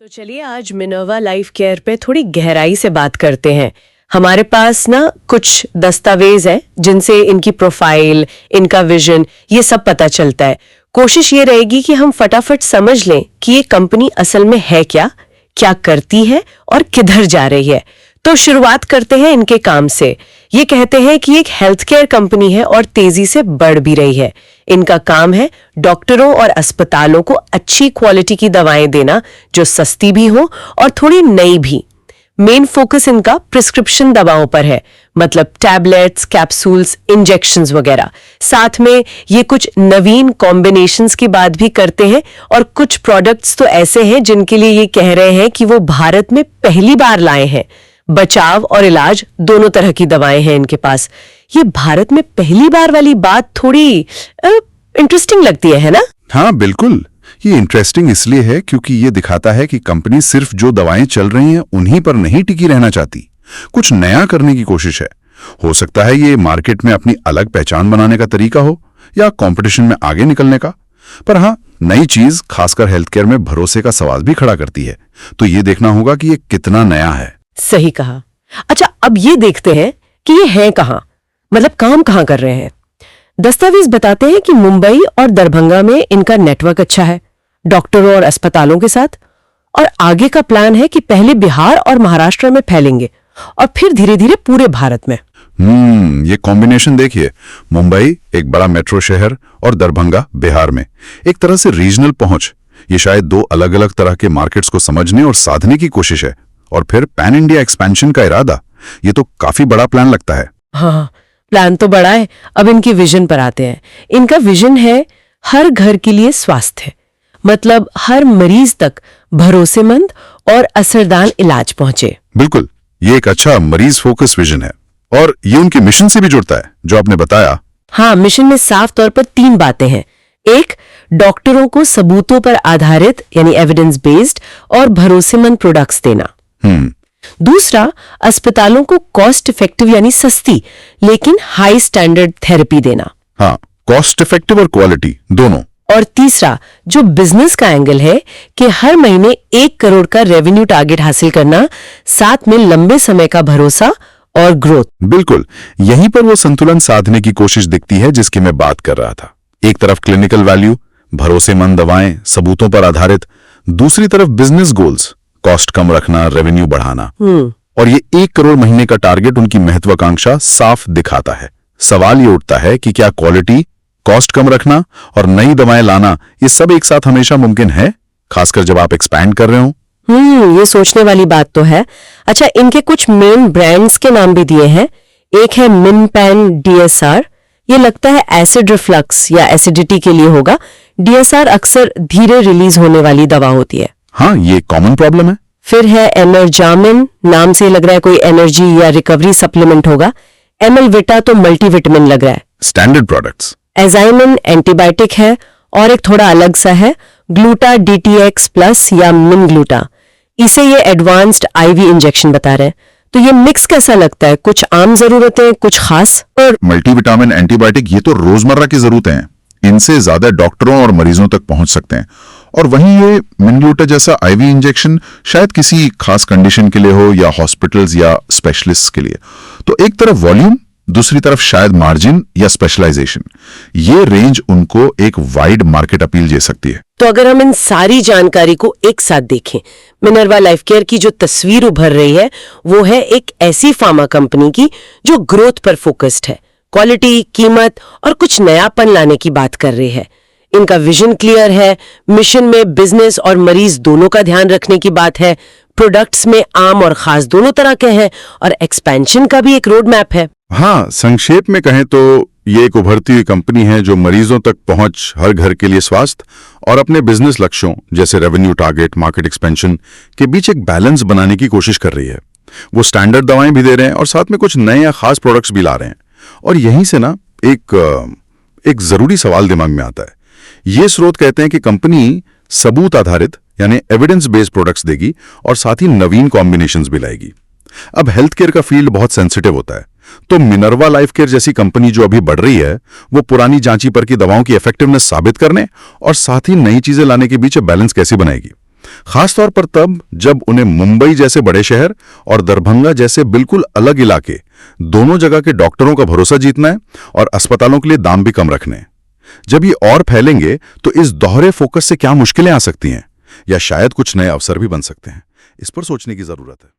तो चलिए आज मिनर्वा लाइफ केयर पे थोड़ी गहराई से बात करते हैं। हमारे पास ना कुछ दस्तावेज हैं जिनसे इनकी प्रोफाइल, इनका विजन, ये सब पता चलता है। कोशिश ये रहेगी कि हम फटाफट समझ लें कि ये कंपनी असल में है क्या, क्या करती है और किधर जा रही है। तो शुरुआत करते हैं इनके काम से। ये कहते हैं कि एक हेल्थ केयर कंपनी है और तेजी से बढ़ भी रही है। इनका काम है डॉक्टरों और अस्पतालों को अच्छी क्वालिटी की दवाएं देना जो सस्ती भी हो और थोड़ी नई भी। मेन फोकस इनका प्रिस्क्रिप्शन दवाओं पर है, मतलब टैबलेट्स, कैप्सूल्स, इंजेक्शंस वगैरह। साथ में ये कुछ नवीन कॉम्बिनेशंस की बात भी करते हैं और कुछ प्रोडक्ट्स तो ऐसे हैं जिनके लिए ये कह रहे हैं कि वो भारत में पहली बार लाए हैं। बचाव और इलाज दोनों तरह की दवाएं हैं इनके पास। ये भारत में पहली बार वाली बात थोड़ी इंटरेस्टिंग लगती है ना? हाँ बिल्कुल, ये इंटरेस्टिंग इसलिए है क्योंकि ये दिखाता है कि कंपनी सिर्फ जो दवाएं चल रही हैं उन्हीं पर नहीं टिकी रहना चाहती, कुछ नया करने की कोशिश है। हो सकता है ये मार्केट में अपनी अलग पहचान बनाने का तरीका हो या कंपटीशन में आगे निकलने का। पर हाँ, नई चीज खासकर हेल्थ केयर में भरोसे का सवाल भी खड़ा करती है, तो ये देखना होगा कि ये कितना नया है। सही कहा। अच्छा, अब ये देखते हैं कि ये है कहाँ, मतलब काम कहाँ कर रहे हैं। दस्तावेज बताते हैं कि मुंबई और दरभंगा में इनका नेटवर्क अच्छा है डॉक्टरों और अस्पतालों के साथ, और आगे का प्लान है कि पहले बिहार और महाराष्ट्र में फैलेंगे और फिर धीरे धीरे पूरे भारत में। ये कॉम्बिनेशन देखिए, मुंबई एक बड़ा मेट्रो शहर और दरभंगा बिहार में, एक तरह से रीजनल पहुंच। ये शायद दो अलग अलग तरह के मार्केट्स को समझने और साधने की कोशिश है। और फिर पैन इंडिया एक्सपेंशन का इरादा, ये तो काफी बड़ा प्लान लगता है। हाँ, प्लान तो बड़ा है। अब इनके विजन पर आते हैं। इनका विजन है हर घर के लिए स्वास्थ्य, मतलब हर मरीज तक भरोसेमंद और असरदार इलाज पहुंचे। बिल्कुल, ये एक अच्छा मरीज फोकस विजन है और ये उनके मिशन से भी जुड़ता है जो आपने बताया। हाँ, मिशन में साफ तौर पर 3 बातें हैं। एक, डॉक्टरों को सबूतों पर आधारित यानी एविडेंस बेस्ड और भरोसेमंद प्रोडक्ट्स देना। दूसरा, अस्पतालों को कॉस्ट इफेक्टिव यानी सस्ती लेकिन हाई स्टैंडर्ड थेरेपी देना। हाँ, कॉस्ट इफेक्टिव और क्वालिटी दोनों। और तीसरा, जो बिजनेस का एंगल है कि हर महीने 1 करोड़ का रेवेन्यू टारगेट हासिल करना, साथ में लंबे समय का भरोसा और ग्रोथ। बिल्कुल, यहीं पर वो संतुलन साधने की कोशिश दिखती है जिसकी मैं बात कर रहा था। एक तरफ क्लिनिकल वैल्यू, भरोसेमंद दवाएं, सबूतों पर आधारित, दूसरी तरफ बिजनेस गोल्स, कॉस्ट कम रखना, रेवेन्यू बढ़ाना। और ये 1 करोड़ महीने का टारगेट उनकी महत्वाकांक्षा साफ दिखाता है। सवाल ये उठता है कि क्या क्वालिटी, कॉस्ट कम रखना और नई दवाएं लाना, ये सब एक साथ हमेशा मुमकिन है, खासकर जब आप एक्सपैंड कर रहे हो? ये सोचने वाली बात तो है। अच्छा, इनके कुछ मेन ब्रांड्स के नाम भी दिए हैं। एक है मिनपैन DSR, ये लगता है एसिड रिफ्लक्स या एसिडिटी के लिए होगा। DSR अक्सर धीरे रिलीज होने वाली दवा होती है। हाँ, ये कॉमन प्रॉब्लम है। फिर है एनर्जामिन, नाम से लग रहा है कोई एनर्जी या रिकवरी सप्लीमेंट होगा। एमएलविटा तो मल्टीविटामिन लग रहा है। Standard products. एजाइमिन एंटीबायोटिक है और एक थोड़ा अलग सा है ग्लूटा DTX प्लस या मिनग्लूटा। इसे ये एडवांस्ड IV इंजेक्शन बता रहे हैं। तो ये मिक्स कैसा लगता है? कुछ आम जरूरतें, कुछ खास? और मल्टीविटामिन, एंटीबायोटिक, ये तो रोजमर्रा की जरूरतें हैं। इनसे ज्यादा डॉक्टरों और मरीजों तक पहुंच सकते हैं। और वहीं ये मिनग्लूटा जैसा IV इंजेक्शन शायद किसी खास कंडीशन के लिए हो या हॉस्पिटल्स या स्पेशलिस्ट के लिए। तो एक तरफ वॉल्यूम, दूसरी तरफ शायद मार्जिन या स्पेशलाइजेशन। ये रेंज उनको एक वाइड मार्केट अपील दे सकती है। तो अगर हम इन सारी जानकारी को एक साथ देखें, मिनर्वा लाइफ केयर की जो तस्वीर उभर रही है वो है एक ऐसी फार्मा कंपनी की जो ग्रोथ पर फोकस्ड है, क्वालिटी, कीमत और कुछ नयापन लाने की बात कर रही है। इनका विजन क्लियर है, मिशन में बिजनेस और मरीज दोनों का ध्यान रखने की बात है, प्रोडक्ट्स में आम और खास दोनों तरह के हैं और एक्सपेंशन का भी एक रोड मैप है। हाँ, संक्षेप में कहें तो ये एक उभरती हुई कंपनी है जो मरीजों तक पहुंच, हर घर के लिए स्वास्थ्य और अपने बिजनेस लक्ष्यों जैसे रेवेन्यू टारगेट, मार्केट एक्सपेंशन के बीच एक बैलेंस बनाने की कोशिश कर रही है। वो स्टैंडर्ड दवाएं भी दे रहे हैं और साथ में कुछ नए या खास प्रोडक्ट्स भी ला रहे हैं। और यहीं से ना एक जरूरी सवाल दिमाग में आता है। ये स्रोत कहते हैं कि कंपनी सबूत आधारित यानी एविडेंस बेस्ड प्रोडक्ट्स देगी और साथ ही नवीन कॉम्बिनेशंस भी लाएगी। अब हेल्थ केयर का फील्ड बहुत सेंसिटिव होता है, तो मिनर्वा लाइफ केयर जैसी कंपनी जो अभी बढ़ रही है वो पुरानी जांची पर की दवाओं की इफेक्टिवनेस साबित करने और साथ ही नई चीजें लाने के बीच बैलेंस कैसे बनाएगी। खासतौर पर तब जब उन्हें मुंबई जैसे बड़े शहर और दरभंगा जैसे बिल्कुल अलग इलाके, दोनों जगह के डॉक्टरों का भरोसा जीतना है और अस्पतालों के लिए दाम भी कम रखने हैं। जब ये और फैलेंगे तो इस दोहरे फोकस से क्या मुश्किलें आ सकती हैं, या शायद कुछ नए अवसर भी बन सकते हैं। इस पर सोचने की जरूरत है।